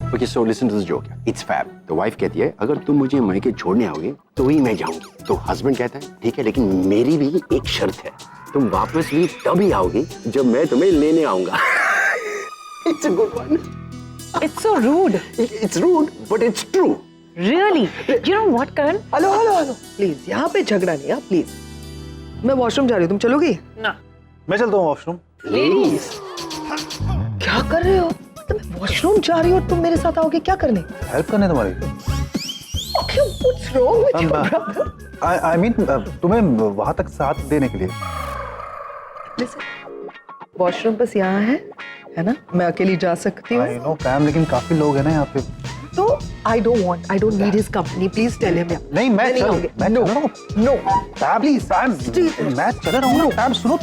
Okay, so listen to this joke. It's fab. तो wife कहती है अगर तुम मुझे मायके छोड़ने आओगे तो ही मैं जाऊंगी। तो हस्बैंड कहता है ठीक है, लेकिन मेरी भी एक शर्त है, तुम वापस भी तभी आओगी जब मैं तुम्हें लेने आऊंगा। It's a good one. It's so rude. It's rude, but it's true. Really? You know what, Karan? Hello hello hello, please यहाँ पे झगड़ा नहीं है, प्लीज। मैं वॉशरूम जा रही हूँ, तुम चलोगी? ना। मैं चलता हूँ वॉशरूम। Ladies. क्या कर रहे हो? मैं वॉशरूम जा रही हूँ, तुम मेरे साथ आओगे क्या करने? हेल्प करने तुम्हारी। Okay, what's wrong with you, brother? I mean, तुम्हें वहां तक साथ देने के लिए। वॉशरूम बस यहाँ है ना? मैं अकेली जा सकती हूँ। I know, पैम, लेकिन काफी लोग हैं ना यहाँ पे। तो I don't need his company. Please tell him. नहीं, मैं चल आऊंगी। रहा हूँ। No. पैम, प्लीज, पैम, मैं चल रहा हूँ। पैम, सुनो।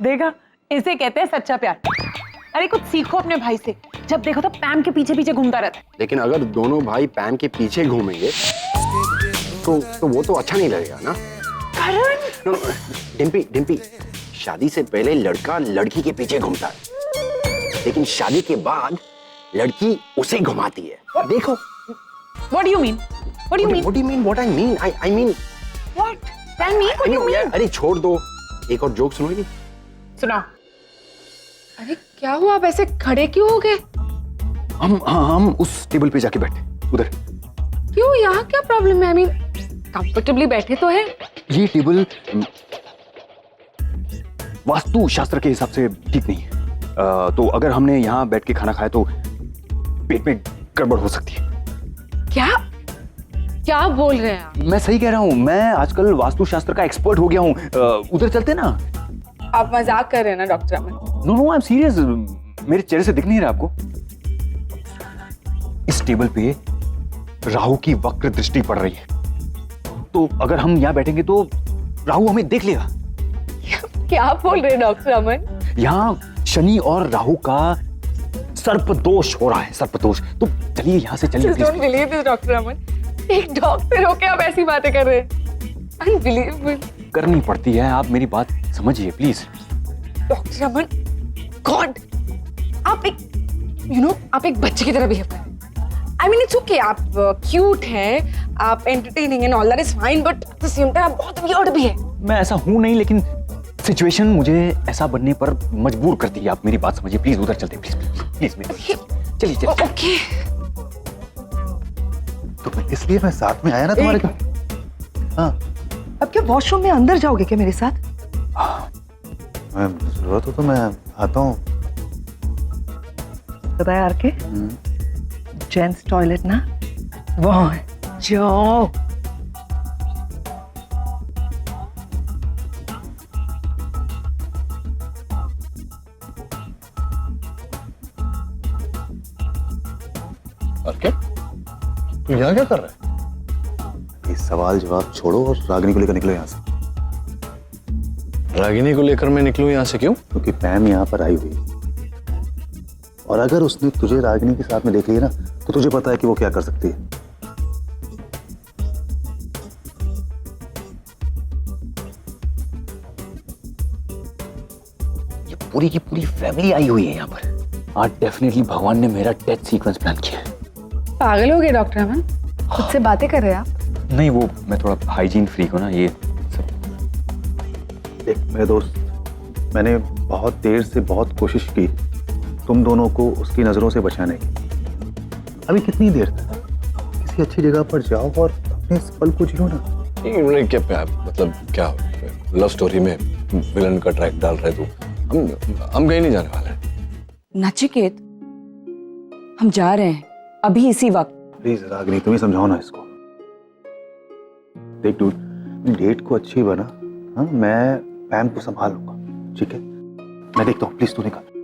देखा, इसे कहते हैं सच्चा प्यार। अरे कुछ सीखो अपने भाई से, जब देखो तो पैम के पीछे पीछे घूमता रहता है। लेकिन अगर दोनों भाई पैम के पीछे घूमेंगे तो वो तो अच्छा नहीं लगेगा ना। करण! डिम्पी, शादी से पहले लड़का लड़की के पीछे घूमता है, लेकिन शादी के बाद लड़की उसे घुमाती है। देखो। What do you mean? What do you mean? What do you mean? What I mean? I mean. What? Tell me. What do you mean? अरे छोड़ दो, एक और जोक सुनोगी? सुनाओ। अरे क्या हुआ, आप ऐसे खड़े क्यों हो गए? हम उस टेबल पे जाके बैठे उधर। क्यों, यहाँ क्या प्रॉब्लम है? आई मीन कंफर्टेबली बैठे तो है। ये टेबल वास्तु शास्त्र के हिसाब से ठीक नहीं है। तो अगर हमने यहाँ बैठ के खाना खाया तो पेट में गड़बड़ हो सकती है। क्या क्या बोल रहे हैं आप? मैं सही कह रहा हूँ, मैं आजकल वास्तु शास्त्र का एक्सपर्ट हो गया हूँ। उधर चलते ना। आप मजाक कर रहे हैं ना doctor Aman? No I am serious. मेरे चेहरे से दिख नहीं रहा आपको? इस टेबल पे राहु की वक्र दृष्टि पड़ रही है, तो अगर हम यहाँ बैठेंगे तो राहु हमें देख लेगा। क्या बोल रहे हैं डॉक्टर अमन? यहाँ शनि और राहु का सर्प दोष हो रहा है, सर्प दोष। तो चलिए यहाँ से चलिए। डोंट बिलीव दिस डॉक्टर अमन। एक डॉक्टर होके आप ऐसी बातें कर रहे हैं? अनबिलीवेबल। करनी पड़ती है, आप मेरी बात समझिए प्लीज। डॉक्टर अमन, गॉड, आप एक बच्चे की तरह बिहेव कर रहे हैं। आई मीन इट्स ओके, आप क्यूट हैं, आप entertaining and all that is fine, but at the same time आप बहुत वियर्ड भी है। मैं ऐसा हूं नहीं, लेकिन सिचुएशन मुझे ऐसा बनने पर मजबूर करती है। आप मेरी बात समझिए प्लीज, उधर चलते प्लीज चलिए। ओके। तो इसलिए मैं साथ में आया ना तुम्हारे का। हाँ, अब क्या वॉशरूम में अंदर जाओगे क्या मेरे साथ? मैं जरूरत हो तो मैं आता हूँ। बताया आर के, जेंट्स टॉयलेट ना वहाँ है, जाओ। और क्या? तुम यहाँ क्या कर रहे हो? ये सवाल जवाब छोड़ो और रागिनी को लेकर निकलो यहाँ से। रागिनी को लेकर मैं निकलूं यहाँ से? क्यों? क्योंकि पैम यहाँ पर आई हुई है, और अगर उसने तुझे रागिनी के साथ में देख लिया ना, तो तुझे पता है कि वो क्या कर सकती है। ये पूरी की पूरी फैमिली आई हुई है यहाँ पर। आज डेफिनेटली भगवान ने मेरा डेथ सीक्वेंस प्लान किया है। पागल हो गए डॉक्टर अमन? खुद से बातें कर रहे हैं आप? नहीं, वो मैं थोड़ा हाइजीन फ्रीक हूँ ना, ये सब। देख मेरे दोस्त, मैंने बहुत देर से बहुत कोशिश की तुम दोनों को उसकी नजरों से बचाने की। अभी कितनी देर तक? किसी अच्छी जगह पर जाओ और अपने इस पल को जियो ना। नहीं, क्या प्यार, मतलब क्या लव स्टोरी में विलन का ट्रैक डाल रहे तू? हम कहीं नहीं जाने वाले। नचिकेत, हम जा रहे हैं अभी इसी वक्त। प्लीज रागिनी, तुम ही समझाओ ना इसको। देख डूड, डेट को अच्छी बना। हाँ, मैं पैम को संभाल लूंगा, ठीक है? मैं देखता हूँ, प्लीज तू निकल।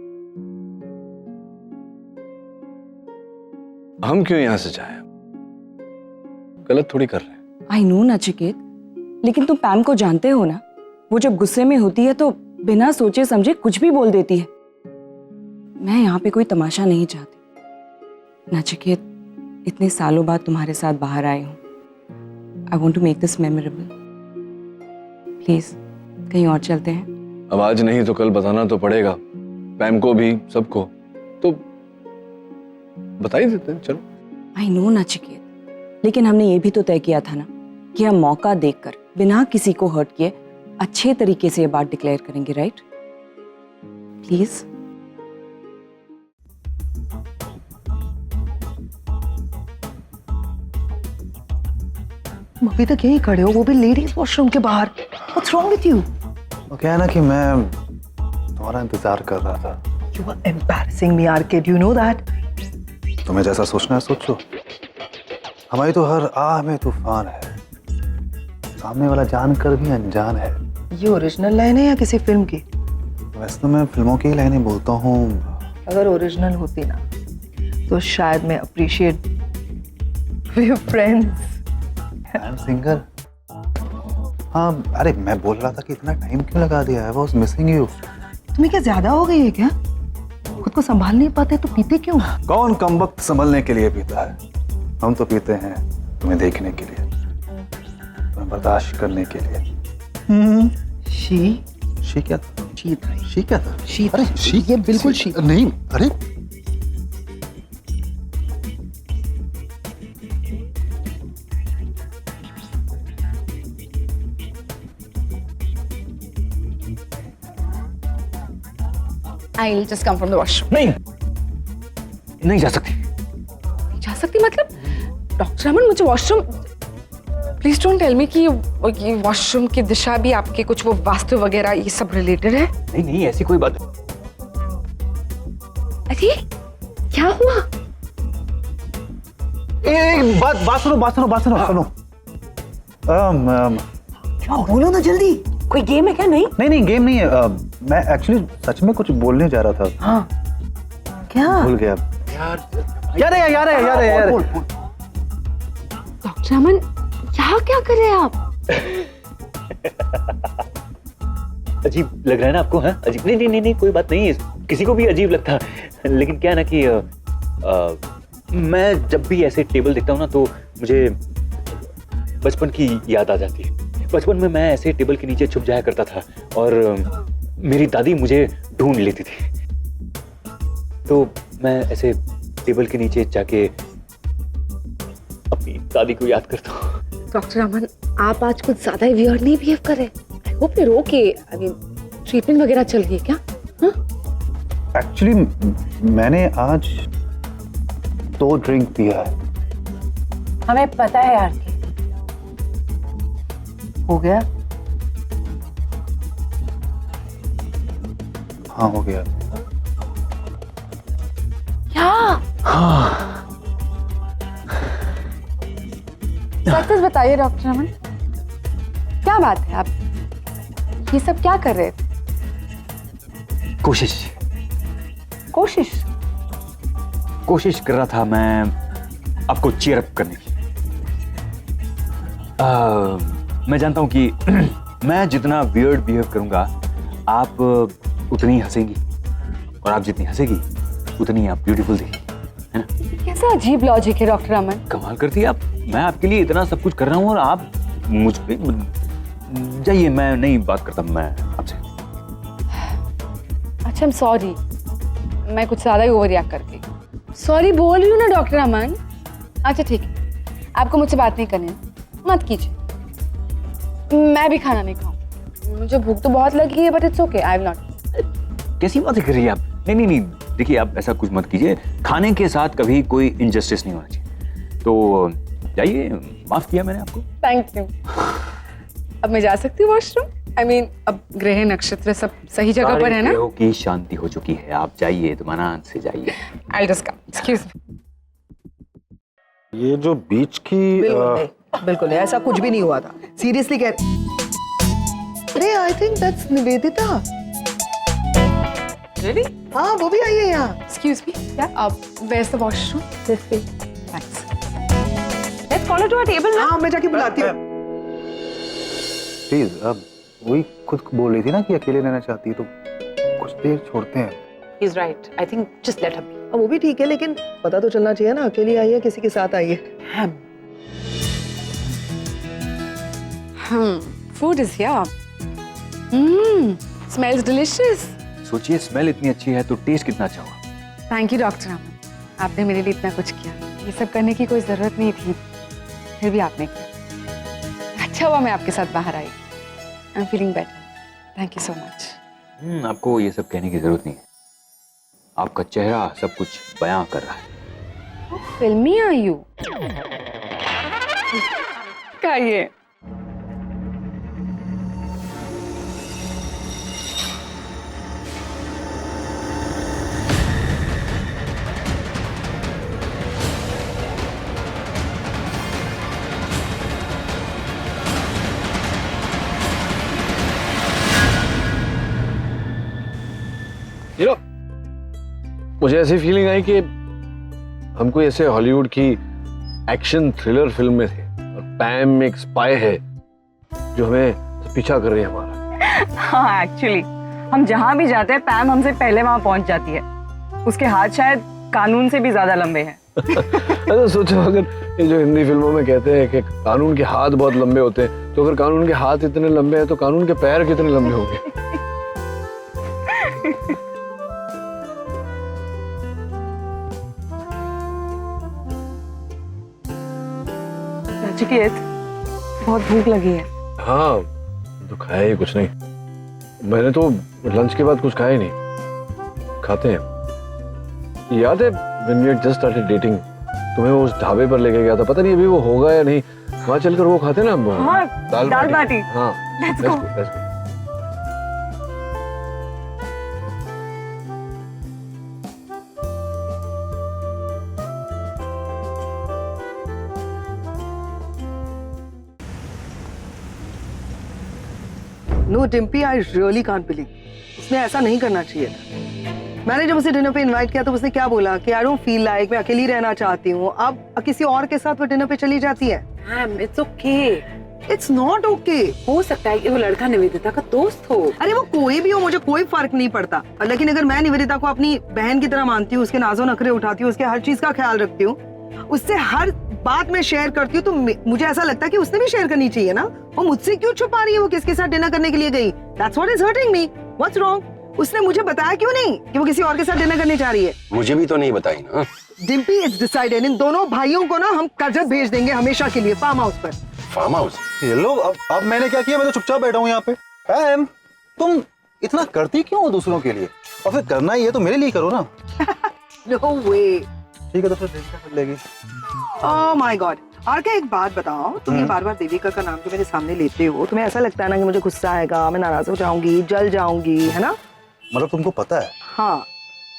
हम क्यों यहाँ से जाएं? गलत थोड़ी कर रहे हैं। आई नो नचिकेत, लेकिन तुम पैम को जानते हो ना, वो जब गुस्से में होती है तो बिना सोचे समझे कुछ भी बोल देती है। मैं यहाँ पे कोई तमाशा नहीं चाहती। नचिकेत, इतने सालों बाद तुम्हारे साथ बाहर आई हूँ। I want to make this memorable. Please कहीं और चलते हैं। अब आज नहीं तो कल बताना तो पड़ेगा, पैम को भी, सबको। तो बता ही देते हैं, चलो। आई नो नचिकेत, लेकिन हमने ये भी तो तय किया था ना कि हम मौका देखकर बिना किसी को हर्ट किए अच्छे तरीके से ये बात डिक्लेयर करेंगे, राइट? प्लीज। अभी तक यहीं खड़े हो, वो भी लेडीज वॉशरूम के बाहर। What's wrong with you? वो क्या है ना कि मैं तुम्हारा इंतजार कर रहा था। You are embarrassing me, Arcade. You know that? तुम्हें जैसा सोचना है सोचो। हमारी तो हर आह में तूफान है, सामने वाला जानकर भी अनजान है। ये ओरिजिनल लाइन है या किसी फिल्म की? वैसे तो मैं फिल्मों की ही लाइनें बोलता हूँ। अगर ओरिजिनल होती ना तो शायद मैं appreciate friends. I am single. हाँ, अरे मैं बोल रहा था कि इतना टाइम क्यों लगा दिया है, आई वाज मिसिंग यू। तुम्हें क्या ज्यादा हो गई है क्या? खुद को संभाल नहीं पाते तो पीते क्यों? कौन कमबख्त संभलने के लिए पीता है? हम तो पीते हैं तुम्हें देखने के लिए, तुम्हें बर्दाश्त करने के लिए। शी क्या था? शी था। शी क्या था? शी अरे शी, ये बिल्कुल शी। नहीं, अरे I'll just come from the washroom. नहीं जा सकती। जा सकती मतलब? डॉक्टर अमन, मुझे washroom, please don't tell me कि ये वॉशरूम की दिशा भी आपके कुछ वो वास्तु वगैरह ये सब रिलेटेड है। नहीं नहीं, ऐसी कोई बात। अरे क्या हुआ? बात सुनो। क्या बोलो ना जल्दी। कोई गेम है क्या? नहीं नहीं गेम नहीं है। मैं एक्चुअली सच में कुछ बोलने जा रहा था। हाँ क्या? भूल गया यार। डॉक्टर अमन, यहाँ क्या कर रहे हैं आप? अजीब लग रहा है ना आपको? हाँ अजीब? नहीं कोई बात नहीं है, किसी को भी अजीब लगता है। लेकिन क्या है ना कि मैं जब भी ऐसे टेबल देखता हूँ ना तो मुझे बचपन की याद आ जाती है। बचपन में मैं ऐसे टेबल के नीचे छुप जाया करता था और मेरी दादी मुझे ढूंढ लेती थी। तो मैं ऐसे टेबल के नीचे जाके अपनी दादी को याद करता हूँ। डॉक्टर अमन, आप आज कुछ ज्यादा ही वियर्ड नहीं बिहेव कर रहे? I hope you're okay. I mean, treatment वगैरह चल रही है क्या? एक्चुअली मैंने आज 2 ड्रिंक पिया है। हमें पता है यार कि हो गया? हाँ हो गया। क्या? सच बताइए डॉक्टर अमन, क्या बात है? आप ये सब क्या कर रहे थे? कोशिश कर रहा था मैं आपको चीयर अप करने की। मैं जानता हूं कि मैं जितना वियर्ड बिहेव करूंगा आप उतनी हंसेंगी, और आप जितनी हंसेगी उतनी आप ब्यूटीफुल दिखेंगी, है ना? कैसा अजीब लॉजिक है डॉक्टर अमन। कमाल करती है आप। मैं आपके लिए इतना सब कुछ कर रहा हूँ और आप मुझ पे। जाइए, मैं नहीं बात करता मैं आपसे। अच्छा, I'm सॉरी, मैं कुछ ज्यादा ही ओवर रिएक्ट कर गई। सॉरी बोल रही हूँ ना डॉक्टर अमन। अच्छा ठीक है, आपको मुझसे बात नहीं करनी है, मत कीजिए। मैं भी खाना नहीं खाऊं, मुझे भूख तो बहुत लगी है, but it's okay, I will not. कैसी बातें कर रही है आप? नहीं, देखिए आप ऐसा कुछ मत कीजिए। खाने के साथ कभी कोई इनजस्टिस नहीं होना चाहिए। तो जाइए, माफ किया मैंने आपको। Thank you. अब मैं जा सकती हूँ वॉशरूम? आई मीन, अब ग्रह नक्षत्र सब सही जगह पर है ना? ग्रहों की शांति हो चुकी है, आप जाइए, तुमारान से जाइए। I'll just come. Excuse me. ये जो बीच की बिल्कुल नहीं, ऐसा कुछ भी नहीं हुआ था। सीरियसली कह अरे I think that's Nivedita. Really? हाँ वो भी आई है यहाँ। Excuse me. Yeah. Where's the washroom? This way. Thanks. Let's call to a table ना। हाँ मैं जाके बुलाती हूँ। प्लीज, अब वही खुद बोल रही थी ना कि अकेले रहना चाहती है, तो कुछ देर छोड़ते हैं। He's right. I think just let her be. अब वो भी ठीक है, लेकिन पता तो चलना चाहिए ना, अकेली आई है किसी के साथ आई है। Food is here. Smells delicious. सोचिए स्मेल इतनी अच्छी है तो टेस्ट कितना अच्छा होगा। Thank you, Dr. Raman. आपने मेरे लिए इतना कुछ किया। ये सब करने की कोई जरूरत नहीं थी, फिर भी आपने किया। अच्छा हुआ मैं आपके साथ बाहर आई। I'm feeling better. Thank you so much. आपको ये सब कहने की जरूरत नहीं है, आपका चेहरा सब कुछ बयां कर रहा है। फिल्मी are you? क्या ये? You know, मुझे ऐसी फीलिंग आई कि हम कोई ऐसे हॉलीवुड की एक्शन थ्रिलर फिल्म में थे और पैम एक स्पाई है जो हमें पीछा कर रही है हमारा। हाँ एक्चुअली हम जहाँ भी जाते हैं पैम हमसे पहले वहाँ पहुँच जाती है। उसके हाथ शायद कानून से भी ज्यादा लंबे हैं। अच्छा सोचो, अगर ये जो हिंदी फिल्मों में कहते हैं कि कानून के हाथ बहुत लंबे होते हैं, तो अगर कानून के हाथ इतने लंबे हैं तो कानून के पैर कितने लंबे होंगे। नचिकेत, बहुत भूख लगी है। हाँ तो खाया ही कुछ नहीं, मैंने तो लंच के बाद कुछ खाया ही नहीं। खाते हैं। याद है when we had just started dating, तुम्हें वो उस ढाबे पर लेके गया था, पता नहीं अभी वो होगा या नहीं, वहाँ चलकर वो खाते ना हम। हाँ, दाल बाटी। हाँ Let's go. let's go. No Dimpy, I really can't believe, उसने ऐसा नहीं करना चाहिए था। मैंने जब उसे डिनर पे इनवाइट किया तो उसने क्या बोला कि आई डोंट फील लाइक, मैं अकेली रहना चाहती हूँ। अब किसी और के साथ वो डिनर पे चली जाती है। Ma'am it's okay, it's not okay. हो सकता है कि वो लड़का निवेदिता का दोस्त हो। अरे वो कोई भी हो, मुझे कोई फर्क नहीं पड़ता, लेकिन अगर मैं निवेदिता को अपनी बहन की तरह मानती हूँ, उसके नाजो नखरे उठाती हूँ, उसके हर चीज का ख्याल रखती हूँ, उससे हर बात में शेयर करती हूँ, तो मुझे ऐसा लगता है कि उसने भी शेयर करनी चाहिए ना। वो मुझसे क्यों छुपा रही है वो किसके साथ डिनर करने के लिए गई? That's what is hurting me. What's wrong? उसने मुझे बताया क्यों नहीं कि वो किसी और के साथ डिनर करने जा रही है? मुझे भी तो नहीं बताई ना। डिम्पी, इट्स डिसाइडेड, इन दोनों भाइयों को ना हम कर्जत भेज देंगे हमेशा के लिए फार्म हाउस पर। Farm house? ये लो, अब मैंने क्या किया? मैं तो चुपचाप बैठा हूँ यहाँ पे। पैम, तुम इतना करती क्यों हो दूसरों के लिए? और फिर करना ही है तो मेरे लिए करो ना। No way. ठीक है तो फिर देखते कर लेगी। Oh my God. और क्या एक बात बताओ, तुम ये बार बार देविका का नाम जो मेरे सामने लेते हो, तुम्हें ऐसा लगता है ना कि मुझे गुस्सा आएगा, मैं नाराज हो जाऊंगी, जल जाऊंगी, है ना? मतलब तुमको पता है? हाँ,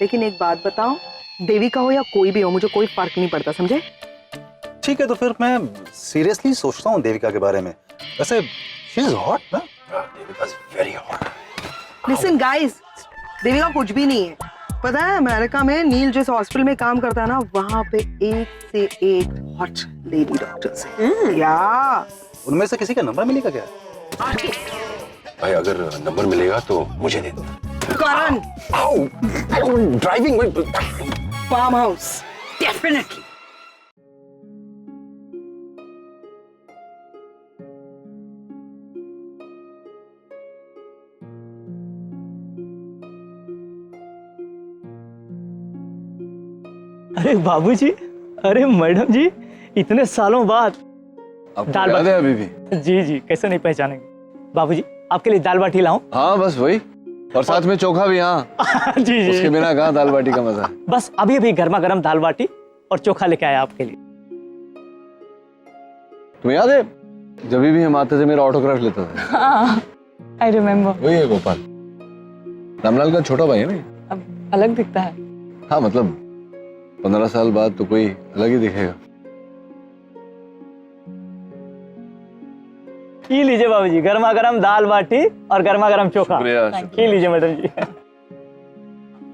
लेकिन एक बात बताओ, देविका हो या कोई भी हो, मुझे कोई फर्क नहीं पड़ता, समझे? ठीक है तो फिर मैं सीरियसली सोचता हूँ देविका के बारे में। वैसे शी इज हॉट ना? Devika is very hot. Listen guys, Devika कुछ भी नहीं है। पता है अमेरिका में नील जिस हॉस्पिटल में काम करता है ना, वहाँ पे एक से एक हॉट लेडी डॉक्टर्स हैं। या उनमें से किसी का नंबर मिलेगा क्या? भाई अगर नंबर मिलेगा तो मुझे दे दो। करण, ड्राइविंग फार्म हाउस डेफिनेटली। अरे बाबूजी, अरे मैडम जी, इतने सालों बाद दाल बाटी अभी भी? जी जी, कैसे नहीं पहचानेंगे। बाबूजी आपके लिए दाल बाटी लाऊं? हाँ बस वही, और साथ में चोखा भी। हाँ जी जी, उसके बिना कहाँ दाल बाटी का मजा। बस अभी अभी गर्मा गर्म दाल बाटी और चोखा लेके आया आपके लिए। तुम्हें याद है जब भी हम आते थे मेरा ऑटोग्राफ लेता था? हाँ, आई रिमेम्बर। वही है गोपाल, रामलाल का छोटा भाई है ना। अब अलग दिखता है। हाँ मतलब 15 साल बाद तो कोई अलग ही दिखेगा। ये लीजिए बाबूजी, गर्मा गर्म दाल बाटी और गर्मा गर्म चोखा। ये लीजिए मैडम जी।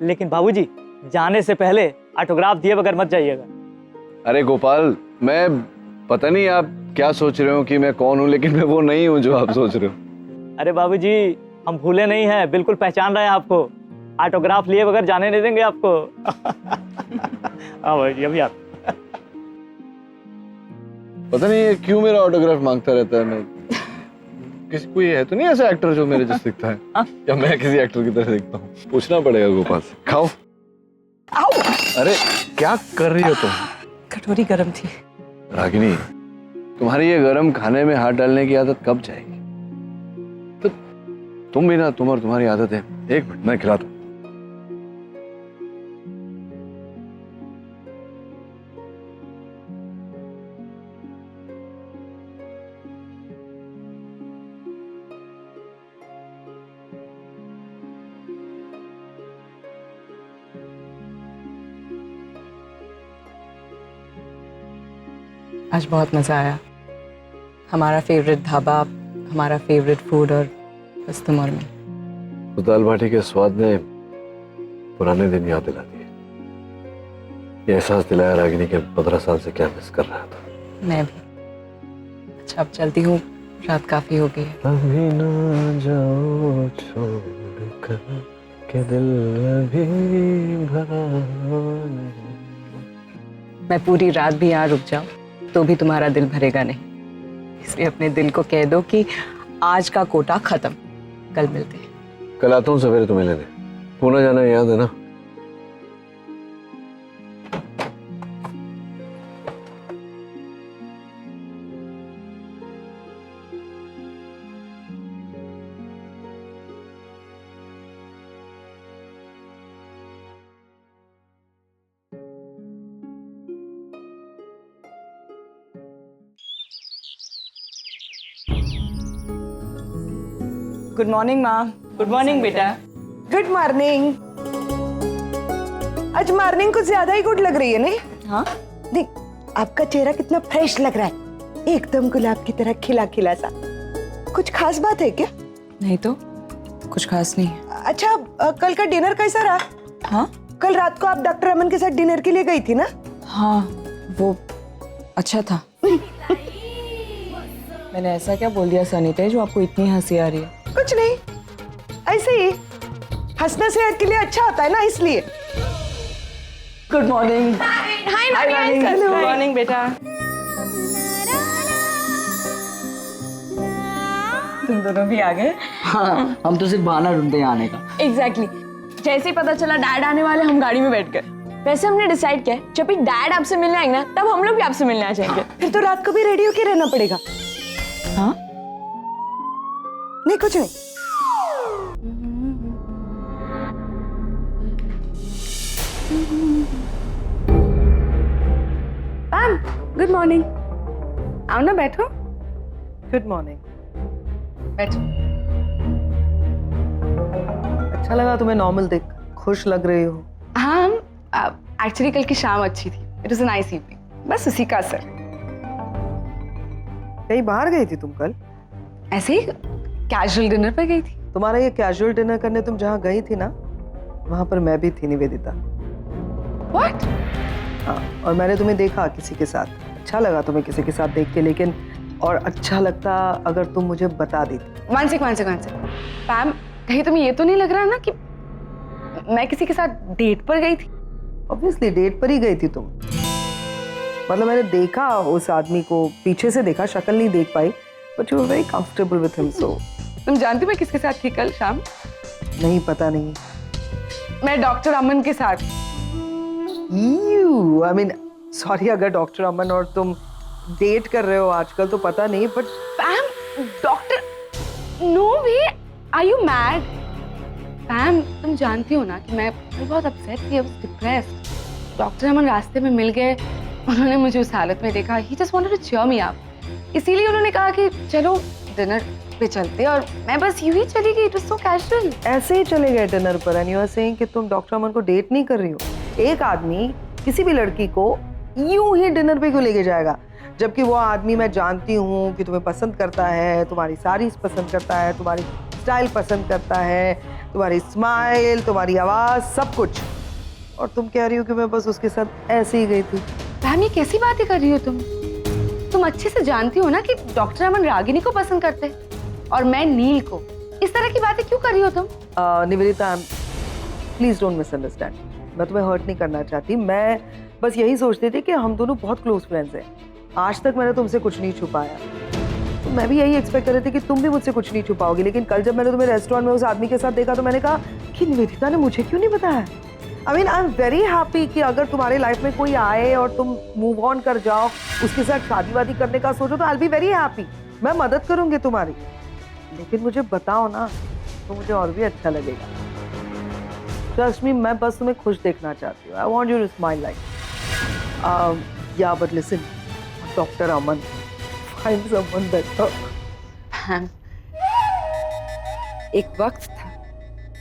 लेकिन बाबूजी जाने से पहले ऑटोग्राफ दिए बगैर मत जाइएगा। अरे गोपाल, मैं पता नहीं आप क्या सोच रहे हो कि मैं कौन हूँ, लेकिन मैं वो नहीं हूँ जो आप सोच रहे हो। अरे बाबूजी हम भूले नहीं हैं, बिल्कुल पहचान रहे हैं आपको। ऑटोग्राफ लिए बगैर जाने नहीं देंगे आपको। हाँ भाई जी, अभी आप पता नहीं ये क्यों मेरा ऑटोग्राफ मांगता रहता है। मैं किसी कोई है तो नहीं ऐसा एक्टर जो मेरे जैसे दिखता है, या मैं किसी एक्टर की तरह दिखता हूँ? पूछना पड़ेगा गोपाल से। खाओ। अरे क्या कर रही हो तुम? कटोरी गर्म थी। रागिनी, तुम्हारी ये गरम खाने में हाथ डालने की आदत कब जाएगी? तो तुम भी ना, तुम और तुम्हारी आदत है। एक मिनट मैं खिलाता हूं। आज बहुत मज़ा आया। हमारा फेवरेट ढाबा, हमारा फेवरेट फूड, और बस तुम और मैं। तो दाल बाटी के स्वाद ने पुराने दिन याद दिला दिए। ये एहसास दिलाया रागिनी के 15 साल से क्या मिस कर रहा था। मैं भी। अच्छा अब चलती हूँ, रात काफ़ी हो गई है। अभी ना जाओ छोड़कर के दिल अभी भरा नहीं। मैं पूरी रात भी यहाँ रुक जाऊँ तो भी तुम्हारा दिल भरेगा नहीं, इसलिए अपने दिल को कह दो कि आज का कोटा खत्म, कल मिलते हैं। कल आता हूँ सवेरे तुम्हें लेने। पुणे जाना याद है ना? गुड मॉर्निंग माँ। गुड मॉर्निंग बेटा। Good morning. आज मॉर्निंग कुछ ज्यादा ही गुड लग रही है नहीं? हाँ देख, आपका चेहरा कितना फ्रेश लग रहा है, एकदम गुलाब की तरह खिला खिला सा। कुछ खास बात है क्या? नहीं तो कुछ खास नहीं। अच्छा, कल का डिनर कैसा रहा? हाँ कल रात को आप डॉक्टर अमन के साथ डिनर के लिए गई थी ना? हाँ वो अच्छा था। मैंने ऐसा क्या बोल दिया सनीता जो आपको इतनी हंसी आ रही है? कुछ नहीं, ऐसे ही। हंसना सेहत के लिए अच्छा होता है ना, इसलिए। Good morning. Hi good morning बेटा। तुम दोनों भी आ गए? हाँ, हम तो सिर्फ बहाना ढूंढते हैं आने का। एग्जैक्टली जैसे ही पता चला डैड आने वाले, हम गाड़ी में बैठ गए। वैसे हमने डिसाइड किया जब भी डैड आपसे मिलने आएंगे ना, तब हम लोग भी आपसे मिलने आ जाएंगे। फिर तो रात को भी रेडी होके रहना पड़ेगा। हाँ नहीं, कुछ नहीं। Ma'am good morning. आओ ना, बैठो। Good morning. बैठो। अच्छा लगा तुम्हें नॉर्मल देख, खुश लग रही हो। हाँ, एक्चुअली कल की शाम अच्छी थी। It was a nice evening, बस उसी का असर। कहीं बाहर गई थी तुम कल? ऐसे ही कैजुअल डिनर पे गई थी। तुम्हारा ये कैजुअल डिनर करने तुम जहाँ गई थी ना, वहां पर मैं भी थी, निवेदिता। व्हाट? हाँ, और मैंने तुम्हें देखा किसी के साथ। अच्छा लगा तुम्हें किसी के साथ देख के, लेकिन और अच्छा लगता अगर तुम मुझे बता देती। One sec. पैम, कहीं तुम्हें ये तो नहीं लग रहा ना कि मैं किसी के साथ डेट पर गई थी? ऑब्वियसली डेट पर ही गई थी तुम। मतलब मैंने देखा उस आदमी को, पीछे से देखा, शक्ल नहीं देख पाई, but you were very comfortable with him. So तुम जानती हो मैं किसके साथ थी कल शाम? नहीं, पता नहीं। मैं डॉक्टर अमन के साथ। आई मीन सॉरी अगर डॉक्टर अमन और तुम डेट कर रहे हो आजकल, तो पता नहीं, but Pam, doctor, no way, are you mad? Pam, तुम जानती हो ना कि मैं बहुत अपसेट थी, डिप्रेस्ड। डॉक्टर अमन रास्ते में मिल गए, उन्होंने मुझे उस हालत में देखा। He just wanted to cheer me up, इसीलिए उन्होंने कहा कि चलो डिनर पे चलते, और मैं बस यूं ही चली गई। It was so casual. ऐसे ही चले गए डिनर पर, एंड यू आर सेइंग कि तुम डॉक्टर अमन को डेट नहीं कर रही हो। एक आदमी किसी भी लड़की को यूं ही डिनर पे क्यों लेके जाएगा, जबकि वो आदमी मैं जानती हूँ कि तुम्हें पसंद करता है, तुम्हारी साड़ीज पसंद करता है, तुम्हारी स्टाइल पसंद करता है, तुम्हारी स्माइल, तुम्हारी आवाज, सब कुछ। और तुम कह रही हो कि मैं बस उसके साथ ऐसे ही गई थी। पैम, ये कैसी बातें कर रही हो तुम? तुम अच्छे से जानती हो ना कि डॉक्टर अमन रागिनी को पसंद करते हैं और मैं नील को। इस तरह की बातें क्यों कर रही हो तुम? निवेदिता, प्लीज डोंट मिसअंडरस्टैंड, मैं तुम्हें हर्ट नहीं करना चाहती। मैं बस यही सोचती थी कि हम दोनों बहुत क्लोज फ्रेंड्स हैं। आज तक मैंने तुमसे कुछ नहीं छुपाया, तो मैं भी यही एक्सपेक्ट कर रही थी कि तुम भी मुझसे कुछ नहीं छुपाओगी। लेकिन कल जब मैंने तुम्हें रेस्टोरेंट में उस आदमी के साथ देखा तो मैंने कहा कि निवेदिता ने मुझे क्यों नहीं बताया। आई एम वेरी हैप्पी कि अगर तुम्हारे लाइफ में कोई आए और तुम मूव ऑन कर जाओ, उसके साथ शादी वादी करने का सोचो, तो I will be very happy. मैं मदद करूंगी तुम्हारी, लेकिन मुझे बताओ ना, तो मुझे और भी अच्छा लगेगा। ट्रस्ट मी, मैं बस तुम्हें खुश देखना चाहती हूँ। I want you to smile like yeah but listen, doctor Aman, find someone better. एक वक्त था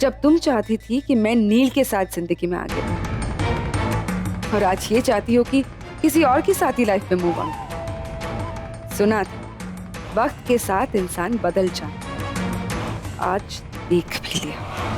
जब तुम चाहती थी कि मैं नील के साथ जिंदगी में आगे बढ़ूं, और आज ये चाहती हो कि किसी और की साथी लाइफ में मूव ऑन। सुना था, वक्त के साथ इंसान बदल जाता, आज देख भी लिया।